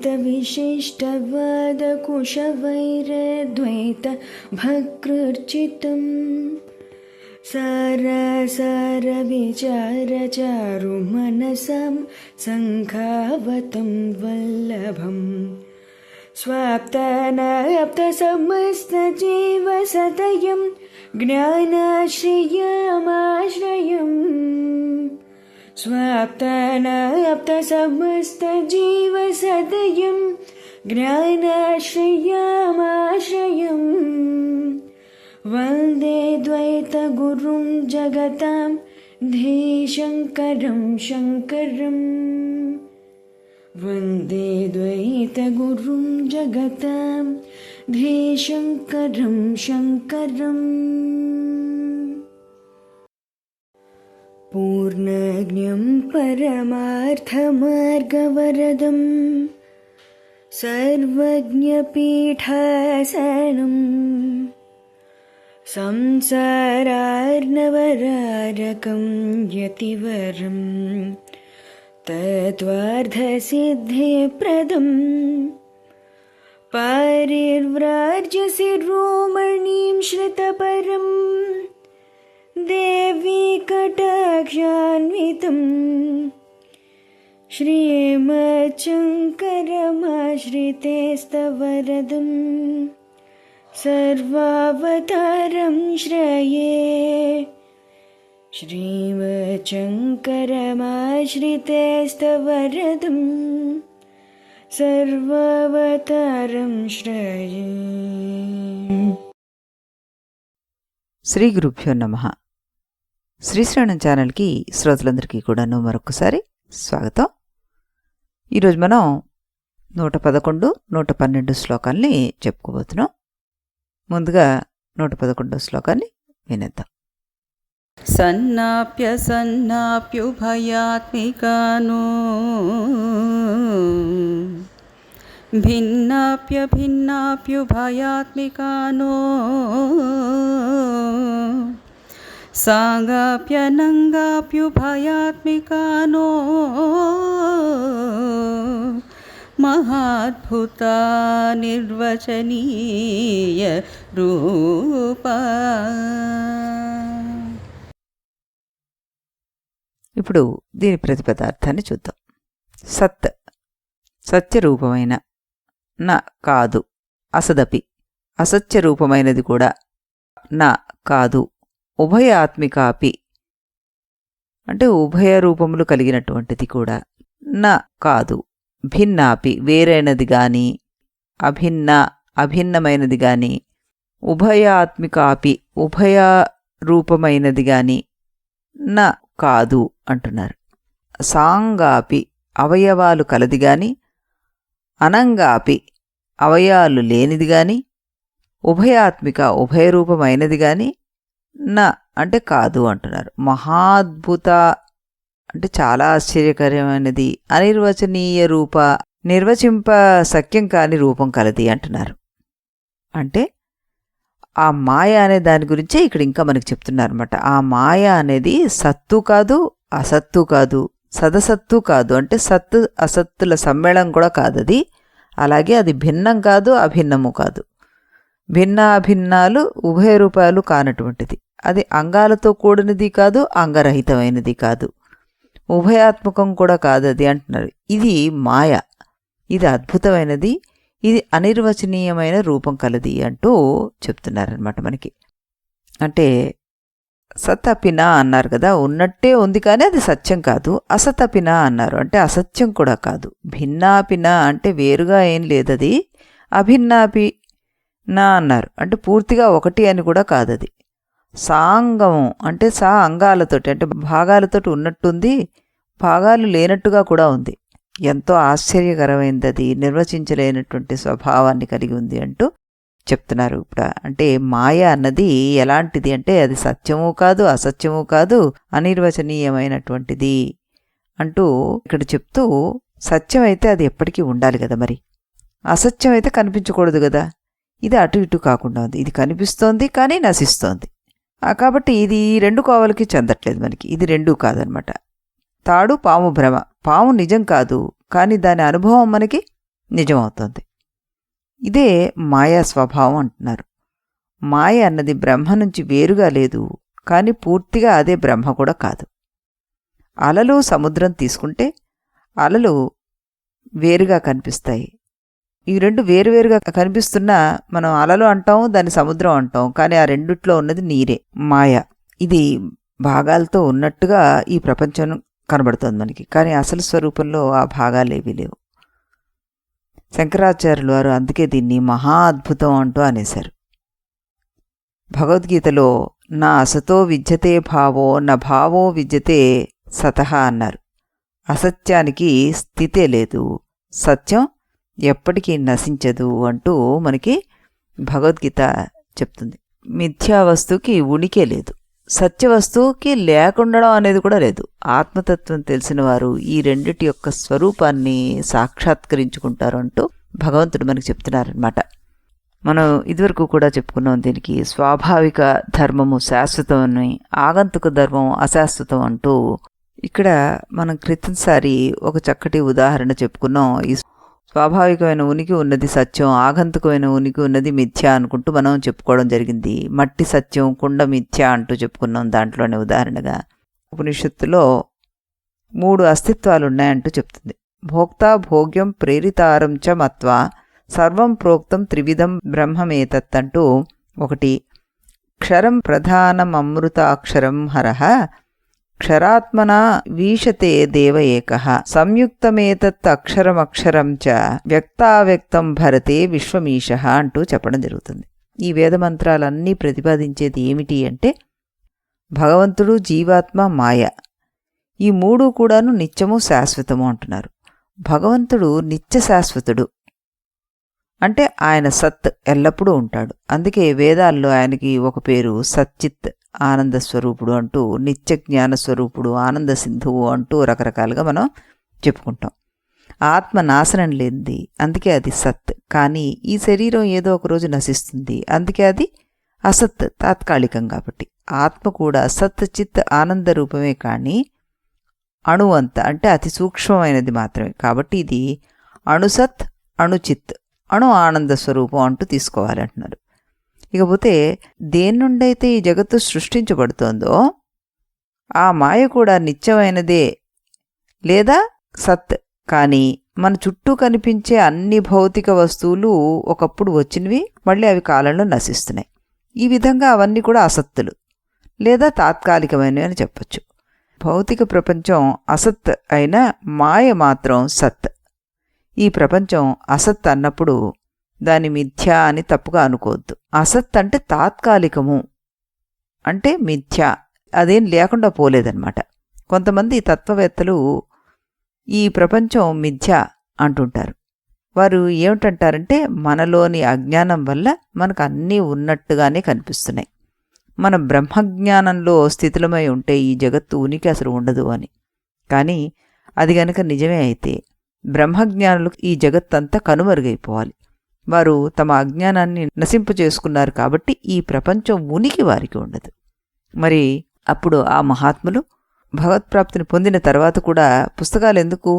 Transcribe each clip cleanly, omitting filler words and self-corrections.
द्वैतविशिष्टवादकुशवैरद्वैतभकृर्चितं सारसारविचारचारुमनसां सङ्खावतं वल्लभम् स्वाप्तानाप्तसमस्तजीवसदयं ज्ञानाश्रयमाश्रयम् स्वाप्तानाप्तसमस्तजीवसदयं ज्ञानाश्रयमाश्रयम् वन्दे द्वैतगुरुं जगतां धीशङ्करं शङ्करम् वन्दे द्वैतगुरुं जगतां धीशङ्करं शङ्करम् पूर्णज्ञं परमार्थमार्गवरदं सर्वज्ञपीठासनं संसारार्णवरारकं यतिवरं तत्त्वार्थसिद्धिप्रदं पारिव्राज्यशिरोमणिं श्रितपरं देवी कटाक्षान्वितं श्रीमच्छङ्करमाश्रितेस्तवरदं सर्वावतारं श्रये श्रीमच्छङ्करमाश्रितेस्तवरदं सर्वावतारं श्रये. శ్రీ గురుభ్యో నమః. శ్రీశ్రవణం ఛానల్కి శ్రోతలందరికీ కూడాను మరొకసారి స్వాగతం. ఈరోజు మనం 111, 112 శ్లోకాల్ని చెప్పుకోబోతున్నాం. ముందుగా 111 శ్లోకాన్ని వినేద్దాం. సన్నాప్య సన్నాప్యుభయాత్మికానో భిన్నాప్య భిన్నాప్యుభయాత్మికానో సాంగాప్యనంగాప్యుభయాత్మికానో మహాద్భుతా నిర్వచనీయ రూపా. ఇప్పుడు దీని ప్రతిపదార్థాన్ని చూద్దాం. సత్ సత్యరూపమైన, నా కాదు, అసదపి అసత్యరూపమైనది కూడా, నా కాదు, ఉభయాత్మికాపి అంటే ఉభయ రూపములు కలిగినటువంటిది కూడా, నా కాదు, భిన్నాపి వేరైనది గాని, అభిన్న అభిన్నమైనది గాని, ఉభయాత్మికాపి ఉభయ రూపమైనది గాని నా కాదు అంటున్నారు. సాంగాపి అవయవాలు కలది గాని, అనంగాపి అవయవాలు లేనిది గాని, ఉభయాత్మిక ఉభయరూపమైనది గాని నా అంటే కాదు అంటున్నారు. మహాద్భుత అంటే చాలా ఆశ్చర్యకరమైనది, అనిర్వచనీయ రూప నిర్వచింప శక్యం కాని రూపం కలది అంటున్నారు. అంటే ఆ మాయ అనే దాని గురించే ఇక్కడ ఇంకా మనకి చెప్తున్నారన్నమాట. ఆ మాయ అనేది సత్తు కాదు, అసత్తు కాదు, సదసత్తు కాదు, అంటే సత్తు అసత్తుల సమ్మేళనం కూడా కాదది. అలాగే అది భిన్నం కాదు, అభిన్నము కాదు, భిన్నాభిన్నాలు ఉభయ రూపాలు కానటువంటిది. అది అంగాలతో కూడినది కాదు, అంగరహితమైనది కాదు, ఉభయాత్మకం కూడా కాదది అంటున్నారు. ఇది మాయ, ఇది అద్భుతమైనది, ఇది అనిర్వచనీయమైన రూపం కలది అంటూ చెప్తున్నారనమాట మనకి. అంటే సతపిన అన్నారు కదా, ఉన్నట్టే ఉంది కానీ అది సత్యం కాదు. అసతపిన అన్నారు అంటే అసత్యం కూడా కాదు. భిన్నాపిన అంటే వేరుగా ఏం లేదది. అభిన్నాపి నా అన్నారు అంటే పూర్తిగా ఒకటి అని కూడా కాదది. సాంగము అంటే సా అంగాలతోటి అంటే భాగాలతోటి ఉన్నట్టుంది, భాగాలు లేనట్టుగా కూడా ఉంది. ఎంతో ఆశ్చర్యకరమైనది, అది నిర్వచించలేనటువంటి స్వభావాన్ని కలిగి ఉంది అంటూ చెప్తున్నారు. ఇప్పుడు అంటే మాయ అన్నది ఎలాంటిది అంటే అది సత్యము కాదు, అసత్యము కాదు, అనిర్వచనీయమైనటువంటిది అంటూ ఇక్కడ చెప్తూ, సత్యం అయితే అది ఎప్పటికీ ఉండాలి కదా, మరి అసత్యం అయితే కనిపించకూడదు కదా. ఇది అటు ఇటు కాకుండా ఉంది, ఇది కనిపిస్తోంది కానీ నశిస్తోంది. కాబట్టి ఇది రెండు కోవలకి చెందట్లేదు మనకి, ఇది రెండూ కాదనమాట. తాడు పాము భ్రమ, పాము నిజం కాదు కానీ దాని అనుభవం మనకి నిజమవుతుంది. ఇదే మాయా స్వభావం అంటున్నారు. మాయ అన్నది బ్రహ్మ నుంచి వేరుగా లేదు, కానీ పూర్తిగా అదే బ్రహ్మ కూడా కాదు. అలలు సముద్రం తీసుకుంటే అలలు వేరుగా కనిపిస్తాయి. ఈ రెండు వేరువేరుగా కనిపిస్తున్నా మనం అలలు అంటాం, దాన్ని సముద్రం అంటాం, కానీ ఆ రెండిట్లో ఉన్నది నీరే, మాయ. ఇది భాగాలతో ఉన్నట్టుగా ఈ ప్రపంచం కనబడుతోంది మనకి, కానీ అసలు స్వరూపంలో ఆ భాగాలేవీ లేవు. శంకరాచార్యులు వారు అందుకే దీన్ని మహా అద్భుతం అంటూ అనేశారు. భగవద్గీతలో నా అసతో విద్యతే భావో నా భావో విద్యతే సతః అన్నారు. అసత్యానికి స్థితే లేదు, సత్యం ఎప్పటికీ నశించదు అంటూ మనకి భగవద్గీత చెప్తుంది. మిథ్యా వస్తువుకి ఉనికే లేదు, సత్య వస్తువుకి లేకుండడం అనేది కూడా లేదు. ఆత్మతత్వం తెలిసిన వారు ఈ రెండిటి యొక్క స్వరూపాన్ని సాక్షాత్కరించుకుంటారు అంటూ భగవంతుడు మనకి చెప్తున్నారనమాట. మనం ఇదివరకు కూడా చెప్పుకున్నాం, దీనికి స్వాభావిక ధర్మము శాశ్వతమని, ఆగంతుక ధర్మం అశాశ్వతం అంటూ. ఇక్కడ మనం క్రితంసారి ఒక చక్కటి ఉదాహరణ చెప్పుకున్నాం. ఈ స్వాభావికమైన ఉనికి ఉన్నది సత్యం, ఆగంతుకమైన ఉనికి ఉన్నది మిథ్య అనుకుంటూ మనం చెప్పుకోవడం జరిగింది. మట్టి సత్యం, కుండ మిథ్య అంటూ చెప్పుకున్నాం దాంట్లోనే ఉదాహరణగా. ఉపనిషత్తులో 3 అస్తిత్వాలు ఉన్నాయంటూ చెప్తుంది. భోక్త భోగ్యం ప్రేరితారం చ మత్వా సర్వం ప్రోక్తం త్రివిధం బ్రహ్మమేతత్ అంటూ ఒకటి. క్షరం ప్రధానమమృతాక్షరం హరః క్షరాత్మనా వీషతే దేవ ఏకః సంయుక్తమేతత్ అక్షరమక్షరం చ వ్యక్తావ్యక్తం భరతే విశ్వమీశః అంటూ చెప్పడం జరుగుతుంది. ఈ వేదమంత్రాలన్నీ ప్రతిపాదించేది ఏమిటి అంటే భగవంతుడు, జీవాత్మ, మాయ ఈ 3 కూడాను నిత్యము శాశ్వతము అంటున్నారు. భగవంతుడు నిత్య శాశ్వతుడు, అంటే ఆయన సత్, ఎల్లప్పుడూ ఉంటాడు. అందుకే వేదాల్లో ఆయనకి ఒక పేరు సచ్చిత్, ఆనంద స్వరూపుడు అంటూ, నిత్య జ్ఞాన స్వరూపుడు, ఆనంద సింధువు అంటూ రకరకాలుగా మనం చెప్పుకుంటాం. ఆత్మ నాశనం లేనిది, అందుకే అది సత్. కానీ ఈ శరీరం ఏదో ఒకరోజు నశిస్తుంది, అందుకే అది అసత్, తాత్కాలికం. కాబట్టి ఆత్మ కూడా సత్ చిత్ ఆనంద రూపమే, కానీ అణువంత, అంటే అతి సూక్ష్మమైనది మాత్రమే. కాబట్టి ఇది అణుసత్, అణుచిత్, అణు ఆనంద స్వరూపం అంటూ తీసుకోవాలి అంటున్నారు. ఇకపోతే దేని నుండైతే ఈ జగత్తు సృష్టించబడుతోందో ఆ మాయ కూడా నిత్యమైనదే లేదా సత్. కానీ మన చుట్టూ కనిపించే అన్ని భౌతిక వస్తువులు ఒకప్పుడు వచ్చినవి, మళ్ళీ అవి కాలంలో నశిస్తున్నాయి. ఈ విధంగా అవన్నీ కూడా అసత్తులు లేదా తాత్కాలికమైనవి అని చెప్పచ్చు. భౌతిక ప్రపంచం అసత్ అయినా మాయ మాత్రం సత్. ఈ ప్రపంచం అసత్ అన్నప్పుడు దాని మిథ్య అని తప్పుగా అనుకోవద్దు. అసత్ అంటే తాత్కాలికము, అంటే మిథ్య, అదేం లేకుండా పోలేదన్నమాట. కొంతమంది తత్వవేత్తలు ఈ ప్రపంచం మిథ్య అంటుంటారు. వారు ఏమిటంటారంటే మనలోని అజ్ఞానం వల్ల మనకు అన్నీ ఉన్నట్టుగానే కనిపిస్తున్నాయి, మన బ్రహ్మజ్ఞానంలో స్థితిలమై ఉంటే ఈ జగత్తు ఉనికి అసలు ఉండదు అని. కానీ అది గనక నిజమే అయితే బ్రహ్మజ్ఞానులకు ఈ జగత్తంతా కనుమరుగైపోవాలి. వారు తమ అజ్ఞానాన్ని నశింపు చేసుకున్నారు కాబట్టి ఈ ప్రపంచం ఉనికి వారికి ఉండదు. మరి అప్పుడు ఆ మహాత్ములు భగవత్ప్రాప్తిని పొందిన తర్వాత కూడా పుస్తకాలు ఎందుకు,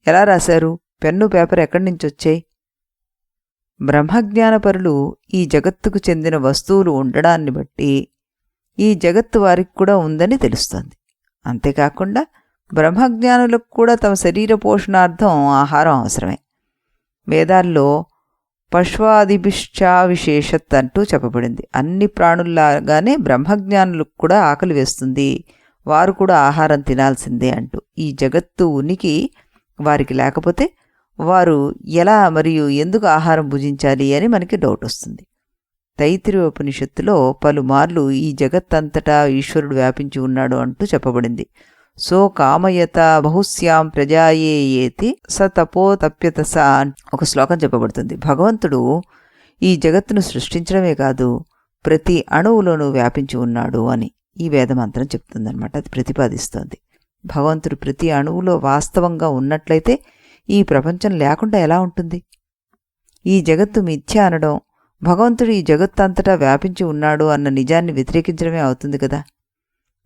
ఎలా రాశారు, పెన్ను పేపర్ ఎక్కడి నుంచి వచ్చాయి? బ్రహ్మజ్ఞానపరులు ఈ జగత్తుకు చెందిన వస్తువులు ఉండడాన్ని బట్టి ఈ జగత్తు వారికి కూడా ఉందని తెలుస్తోంది. అంతేకాకుండా బ్రహ్మజ్ఞానులకు కూడా తమ శరీర పోషణార్థం ఆహారం అవసరమే. వేదాల్లో పశ్వాదిభిశ్చా విశేషత్ అంటూ చెప్పబడింది. అన్ని ప్రాణుల్లాగానే బ్రహ్మజ్ఞానులకు కూడా ఆకలి వేస్తుంది, వారు కూడా ఆహారం తినాల్సిందే అంటూ. ఈ జగత్తు ఉనికి వారికి లేకపోతే వారు ఎలా మరియు ఎందుకు ఆహారం భుజించాలి అని మనకి డౌట్ వస్తుంది. తైత్తిరీయోపనిషత్తులో పలుమార్లు ఈ జగత్తంతటా ఈశ్వరుడు వ్యాపించి ఉన్నాడు అంటూ చెప్పబడింది. సో కామయత బహుశ్యాం ప్రజాయేయేతి స తపో తప్యత స ఒక శ్లోకం చెప్పబడుతుంది. భగవంతుడు ఈ జగత్తును సృష్టించడమే కాదు, ప్రతి అణువులోనూ వ్యాపించి ఉన్నాడు అని ఈ వేదమంత్రం చెప్తుందనమాట. అది ప్రతిపాదిస్తోంది. భగవంతుడు ప్రతి అణువులో వాస్తవంగా ఉన్నట్లయితే ఈ ప్రపంచం లేకుండా ఎలా ఉంటుంది? ఈ జగత్తు మిథ్య అనడం, భగవంతుడు ఈ జగత్తంతటా వ్యాపించి ఉన్నాడు అన్న నిజాన్ని వ్యతిరేకించడమే అవుతుంది కదా.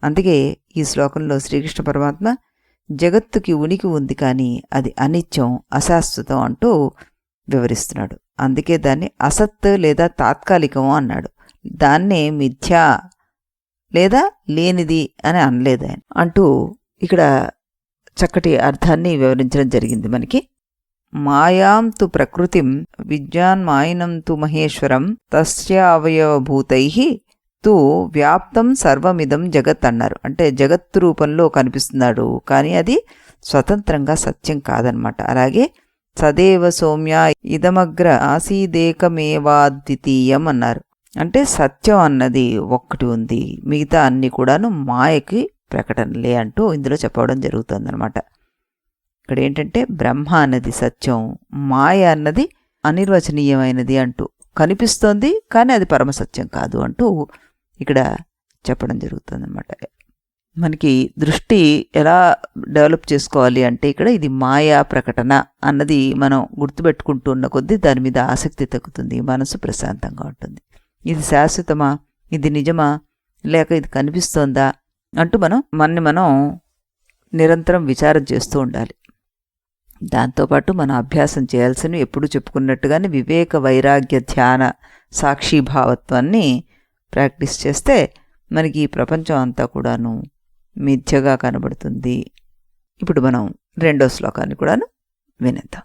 అందుకే ఈ శ్లోకంలో శ్రీకృష్ణ పరమాత్మ జగత్తుకి ఉనికి ఉంది, కానీ అది అనిత్యం, అశాశ్వతం అంటూ వివరిస్తున్నాడు. అందుకే దాన్ని అసత్ లేదా తాత్కాలికము అన్నాడు. దాన్నే మిథ్యా లేదా లేనిది అని అనలేదు ఆయన అంటూ ఇక్కడ చక్కటి అర్థాన్ని వివరించడం జరిగింది మనకి. మాయాం తు ప్రకృతిం విద్యాన్మాయనం తు మహేశ్వరం తస్యావయవభూతై తు వ్యాప్తం సర్వమిదం జగత్ అన్నారు. అంటే జగత్తు రూపంలో కనిపిస్తున్నాడు, కానీ అది స్వతంత్రంగా సత్యం కాదనమాట. అలాగే సదేవ సౌమ్య ఇదమగ్ర ఆసీదేకమేవాద్వితీయం అన్నారు. అంటే సత్యం అన్నది ఒక్కటి ఉంది, మిగతా అన్ని కూడాను మాయకి ప్రకటనలే అంటూ ఇందులో చెప్పడం జరుగుతుందన్నమాట. ఇక్కడ ఏంటంటే బ్రహ్మ అన్నది సత్యం, మాయ అన్నది అనిర్వచనీయమైనది అంటూ కనిపిస్తోంది, కానీ అది పరమసత్యం కాదు అంటూ ఇక్కడ చెప్పడం జరుగుతుందన్నమాట. మనకి దృష్టి ఎలా డెవలప్ చేసుకోవాలి అంటే ఇక్కడ ఇది మాయా ప్రకటన అన్నది మనం గుర్తుపెట్టుకుంటున్న కొద్దీ దాని మీద ఆసక్తి తగ్గుతుంది, మనసు ప్రశాంతంగా ఉంటుంది. ఇది శాశ్వతమా, ఇది నిజమా, లేక ఇది కనిపిస్తోందా అంటూ మనం నిరంతరం విచారం చేస్తూ ఉండాలి. దాంతోపాటు మనం అభ్యాసం చేయాల్సినవి ఎప్పుడు చెప్పుకున్నట్టుగానే వివేక వైరాగ్య ధ్యాన సాక్షిభావత్వాన్ని ప్రాక్టీస్ చేస్తే మనకి ఈ ప్రపంచం అంతా కూడాను మిథ్యగా కనబడుతుంది. ఇప్పుడు మనం 2వ శ్లోకాన్ని కూడాను వినేద్దాం.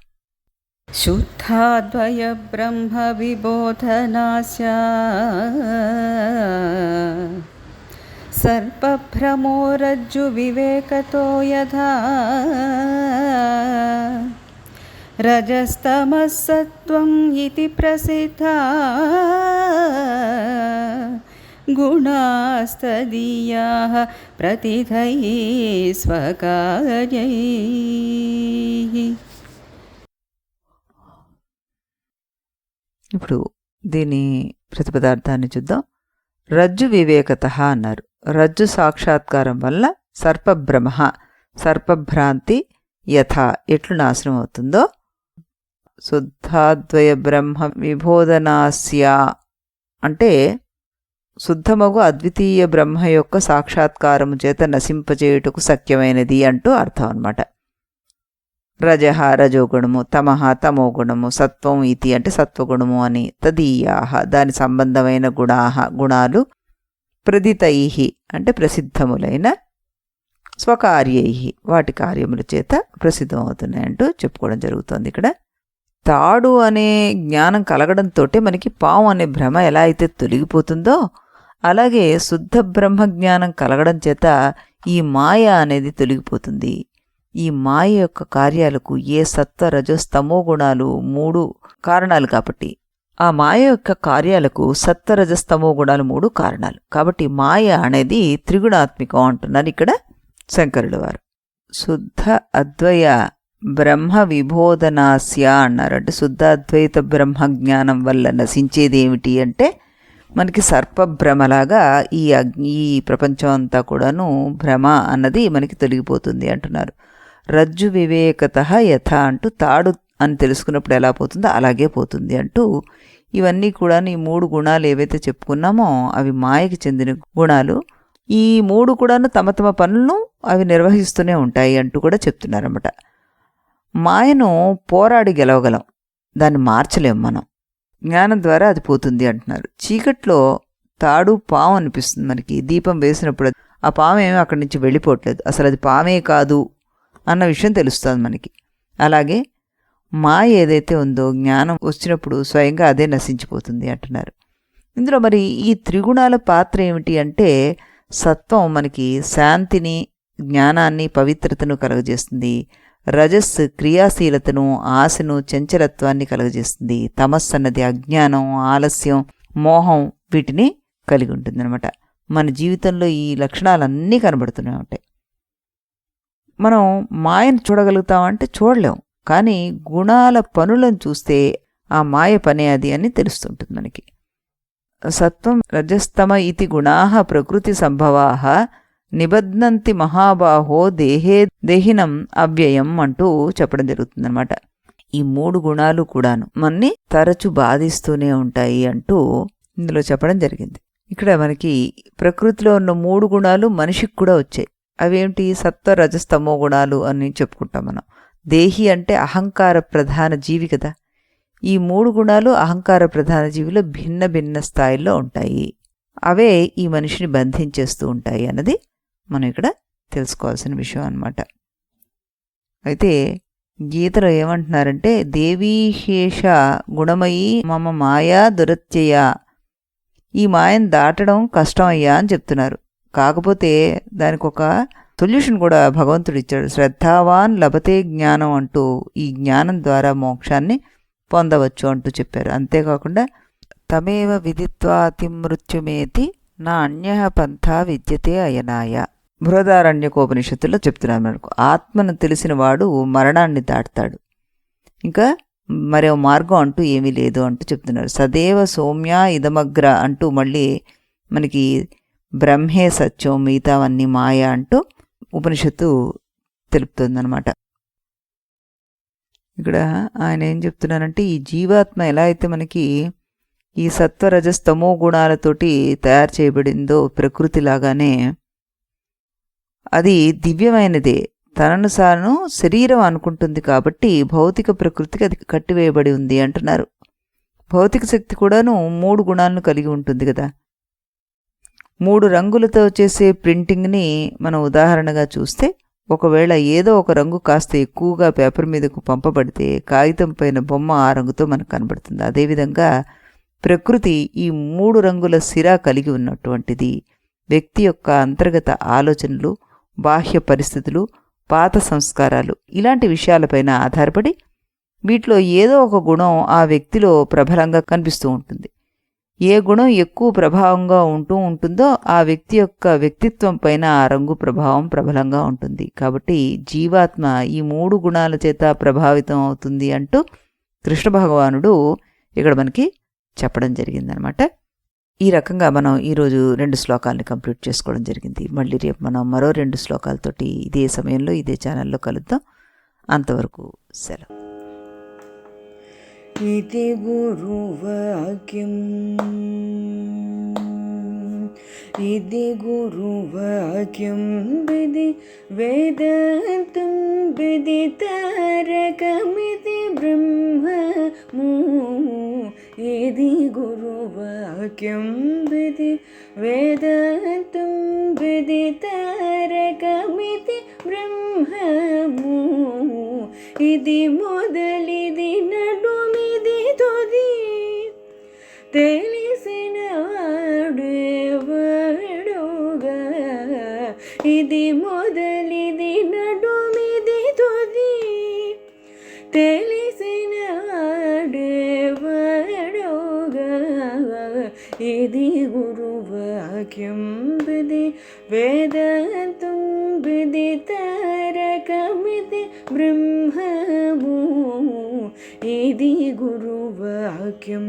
శుద్ధాద్వయ బ్రహ్మ విబోధనాస్య సర్పభ్రమో రజ్జు వివేకతో యథా రజస్తమస్సత్వం ఇతి ప్రసిద్ధా గుణాస్తదీయాః ప్రతిథైః స్వకార్యైః. ఇప్పుడు దీని ప్రతిపదార్థాన్ని చూద్దాం. రజ్జు వివేకతః అన్నారు. రజ్జు సాక్షాత్కారం వల్ల సర్పభ్రమ సర్పభ్రాంతి యథా ఎట్లు నాశనం అవుతుందో, శుద్ధాద్వయ బ్రహ్మ విబోధనాస్య అంటే శుద్ధమగు అద్వితీయ బ్రహ్మ యొక్క సాక్షాత్కారము చేత నశింపచేయుటకు శక్యమైనది అంటూ అర్థం అన్నమాట. రజః రజోగుణము, తమః తమోగుణము, సత్వం ఇతి అంటే సత్వగుణము అని, తదీయాః దాని సంబంధమైన గుణాలు, ప్రదితైః అంటే ప్రసిద్ధములైన, స్వకార్యైః వాటి కార్యముల చేత ప్రసిద్ధమవుతున్నాయంటూ చెప్పుకోవడం జరుగుతోంది. ఇక్కడ తాడు అనే జ్ఞానం కలగడంతో మనకి పాము అనే భ్రమ ఎలా అయితే తొలగిపోతుందో, అలాగే శుద్ధ బ్రహ్మ జ్ఞానం కలగడం చేత ఈ మాయ అనేది తొలగిపోతుంది. ఈ మాయ యొక్క కార్యాలకు ఏ సత్వ రజస్తమో గుణాలు 3 కారణాలు కాబట్టి, ఆ మాయ యొక్క కార్యాలకు సత్వ రజస్తమో గుణాలు 3 కారణాలు కాబట్టి మాయ అనేది త్రిగుణాత్మికం అంటున్నారు ఇక్కడ శంకరుడు వారు. శుద్ధ అద్వయ బ్రహ్మ విబోధనాస్య అన్నారు. అంటే శుద్ధ అద్వైత బ్రహ్మ జ్ఞానం వల్ల నశించేదేమిటి అంటే మనకి సర్పభ్రమలాగా ఈ ప్రపంచం అంతా కూడాను భ్రమ అన్నది మనకి తొలగిపోతుంది అంటున్నారు. రజ్జు వివేకతః యథ అంటూ తాడు అని తెలుసుకున్నప్పుడు ఎలా పోతుందో అలాగే పోతుంది అంటూ ఇవన్నీ కూడా ఈ 3 గుణాలు ఏవైతే చెప్పుకున్నామో అవి మాయకి చెందిన గుణాలు. ఈ 3 కూడాను తమ తమ పనులను అవి నిర్వహిస్తూనే ఉంటాయి అంటూ కూడా చెప్తున్నారన్నమాట. మాయను పోరాడి గెలవగలం, దాన్ని మార్చలేం మనం, జ్ఞానం ద్వారా అది పోతుంది అంటున్నారు. చీకట్లో తాడు పాము అనిపిస్తుంది మనకి, దీపం వేసినప్పుడు ఆ పాము ఏమీ అక్కడి నుంచి వెళ్ళిపోవట్లేదు, అసలు అది పామే కాదు అన్న విషయం తెలుస్తుంది మనకి. అలాగే మాయ ఏదైతే ఉందో జ్ఞానం వచ్చినప్పుడు స్వయంగా అదే నశించిపోతుంది అంటున్నారు. ఇందులో మరి ఈ త్రిగుణాల పాత్ర ఏమిటి అంటే సత్వం మనకి శాంతిని, జ్ఞానాన్ని, పవిత్రతను కలుగజేస్తుంది. రజస్సు క్రియాశీలతను, ఆశను, చంచలత్వాన్ని కలుగజేస్తుంది. తమస్సు అన్నది అజ్ఞానం, ఆలస్యం, మోహం వీటిని కలిగి ఉంటుంది అనమాట. మన జీవితంలో ఈ లక్షణాలన్నీ కనబడుతూనే ఉంటాయి. మనం మాయను చూడగలుగుతామంటే చూడలేం, కానీ గుణాల పనులను చూస్తే ఆ మాయ పనే అది అని తెలుస్తుంటుంది మనకి. సత్వం రజస్తమ ఇతి గుణాః ప్రకృతి సంభవాః నిబధ్నంతి మహాబాహో దేహినం అవ్యయం అంటూ చెప్పడం జరుగుతుందన్నమాట. ఈ 3 గుణాలు కూడాను మన్ని తరచు బాధిస్తూనే ఉంటాయి అంటూ ఇందులో చెప్పడం జరిగింది. ఇక్కడ మనకి ప్రకృతిలో ఉన్న 3 గుణాలు మనిషికి కూడా వచ్చాయి. అవేమిటి? సత్వ రజస్తమో గుణాలు అని చెప్పుకుంటాం మనం. దేహి అంటే అహంకార ప్రధాన జీవి కదా. ఈ 3 గుణాలు అహంకార ప్రధాన జీవిలో భిన్న భిన్న స్థాయిల్లో ఉంటాయి. అవే ఈ మనిషిని బంధించేస్తూ ఉంటాయి అన్నది మనం ఇక్కడ తెలుసుకోవాల్సిన విషయం అన్నమాట. అయితే గీతలో ఏమంటున్నారంటే, దేవీహేష గుణమయీ మమ మాయా దురత్యయ, ఈ మాయను దాటడం కష్టం అయ్యా అని చెప్తున్నారు. కాకపోతే దానికి ఒక సొల్యూషన్ కూడా భగవంతుడు ఇచ్చాడు. శ్రద్ధావాన్ లభతే జ్ఞానం అంటూ ఈ జ్ఞానం ద్వారా మోక్షాన్ని పొందవచ్చు అంటూ చెప్పారు. అంతేకాకుండా తమేవ విదిత్వాతిమృత్యుమేతి నా అన్యః పంథా విద్యతే అయనాయ, బృహదారణ్యకోపనిషత్తులో చెప్తున్నారు మనకు. ఆత్మను తెలిసిన వాడు మరణాన్ని దాటుతాడు, ఇంకా మరో మార్గం అంటూ ఏమీ లేదు అంటూ చెప్తున్నారు. సదేవ సౌమ్య ఇదమగ్ర అంటూ మళ్ళీ మనకి బ్రహ్మే సత్యం, మిగతావన్నీ మాయ అంటూ ఉపనిషత్తు తెలుపుతుందన్నమాట. ఇక్కడ ఆయన ఏం చెప్తున్నారంటే, ఈ జీవాత్మ ఎలా అయితే మనకి ఈ సత్వరజస్తమో గుణాలతోటి తయారు చేయబడిందో ప్రకృతిలాగానే అది దివ్యమైనదే, తనను సాను శరీరం అనుకుంటుంది కాబట్టి భౌతిక ప్రకృతికి అది కట్టివేయబడి ఉంది అంటున్నారు. భౌతిక శక్తి కూడాను 3 గుణాలను కలిగి ఉంటుంది కదా. 3 రంగులతో చేసే ప్రింటింగ్ని మనం ఉదాహరణగా చూస్తే, ఒకవేళ ఏదో ఒక రంగు కాస్త ఎక్కువగా పేపర్ మీదకు పంపబడితే కాగితం పైన బొమ్మ ఆ రంగుతో మనకు కనబడుతుంది. అదేవిధంగా ప్రకృతి ఈ 3 రంగుల సిరా కలిగి ఉన్నటువంటిది. వ్యక్తి యొక్క అంతర్గత ఆలోచనలు, బాహ్య పరిస్థితులు, పాత సంస్కారాలు, ఇలాంటి విషయాలపైన ఆధారపడి వీటిలో ఏదో ఒక గుణం ఆ వ్యక్తిలో ప్రబలంగా కనిపిస్తూ ఉంటుంది. ఏ గుణం ఎక్కువ ప్రభావంగా ఉంటుందో ఆ వ్యక్తి యొక్క వ్యక్తిత్వం పైన ఆ రంగు ప్రభావం ప్రబలంగా ఉంటుంది. కాబట్టి జీవాత్మ ఈ 3 గుణాల చేత ప్రభావితం అవుతుంది అంటూ కృష్ణ భగవానుడు ఇక్కడ మనకి చెప్పడం జరిగిందనమాట. ఈ రకంగా మనం ఈరోజు 2 శ్లోకాలని కంప్లీట్ చేసుకోవడం జరిగింది. మళ్ళీ రేపు మనం మరో 2 శ్లోకాలతోటి ఇదే సమయంలో ఇదే ఛానల్లో కలుద్దాం. అంతవరకు సెలవు. इति गुरुवाक्यम् इति गुरुवाक्यं विधि वेदान्तं विदितारकमिति ब्रह्ममु इति गुरुवाक्यं विधि वेदान्तं विदितारकमिति ब्रह्ममु इति मोदलिदि नडुमिदि तुदि తెలిసిన వాడెవడుగా ఇది మొదలిది నడుమిది తుది తెలిసిన వాడెవడుగా ఇది గురువాక్యం విధి వేదాంతం విదితారకమితి బ్రహ్మము ఇది గురువాక్యం.